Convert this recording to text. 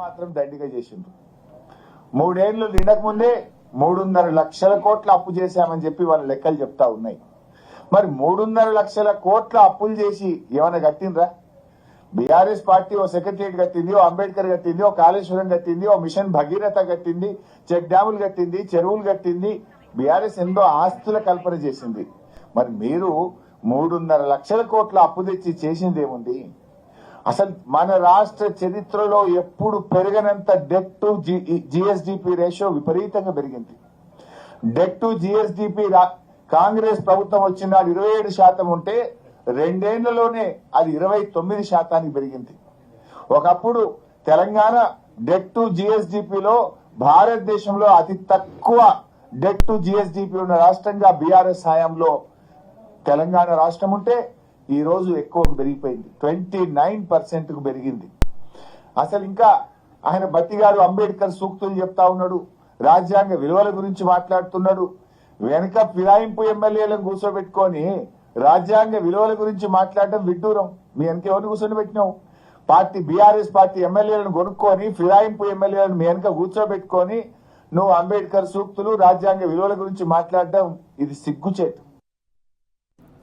మాత్రం దండిగా చేసిండ్రు. 3 ఏళ్లు నిండక ముందే 3.5 లక్షల కోట్ల అప్పు చేశామని చెప్పి వాళ్ళ లెక్కలు చెప్తా ఉన్నాయి. మరి 3.5 లక్షల కోట్ల అప్పులు చేసి ఏమైనా కట్టిండ్రా? బీఆర్ఎస్ పార్టీ ఓ సెక్రటరియట్ కట్టింది, ఓ అంబేద్కర్ కట్టింది, ఓ కాళేశ్వరం కట్టింది, ఓ మిషన్ భగీరథ కట్టింది, చెక్ డ్యాములు కట్టింది, చెరువులు కట్టింది. బీఆర్ఎస్ ఎంతో ఆస్తుల కల్పన చేసింది. మరి మీరు 3.5 లక్షల కోట్ల అప్పు తెచ్చి చేసింది ఏముంది? అసలు మన రాష్ట్ర చరిత్రలో ఎప్పుడు పెరగనంత డెట్ టు జిఎస్డిపి రేషియో విపరీతంగా పెరిగింది. డెట్ టు జిఎస్డిపి కాంగ్రెస్ ప్రభుత్వం వచ్చిన 27% ఉంటే 2 ఏళ్లలోనే అది 29% పెరిగింది. ఒకప్పుడు తెలంగాణ డెట్ టు జిఎస్డిపిలో భారతదేశంలో అతి తక్కువ డెట్ టు జిఎస్డిపి ఉన్న రాష్ట్రంగా బీఆర్ఎస్ హయాంలో తెలంగాణ రాష్ట్రం ఉంటే ఈ రోజు ఎక్కువ పెరిగిపోయింది, 29% కు పెరిగింది. అసలు ఇంకా ఆయన బట్టిగాడు అంబేద్కర్ సూక్తులు చెప్తా ఉన్నాడు, రాజ్యాంగ విలువల గురించి మాట్లాడుతున్నాడు. వెనక ఫిరాయింపు ఎమ్మెల్యేలను కూర్చోబెట్టుకొని రాజ్యాంగ విలువల గురించి మాట్లాడడం విడ్డూరం. మీ వెనక ఎవరిని కూర్చొని పెట్టినావు? పార్టీ బీఆర్ఎస్ పార్టీ ఎమ్మెల్యేలను కొనుక్కొని ఫిరాయింపు ఎమ్మెల్యేలను మీ వెనక కూర్చోబెట్టుకొని నువ్వు అంబేద్కర్ సూక్తులు రాజ్యాంగ విలువల గురించి మాట్లాడడం ఇది సిగ్గుచేటు.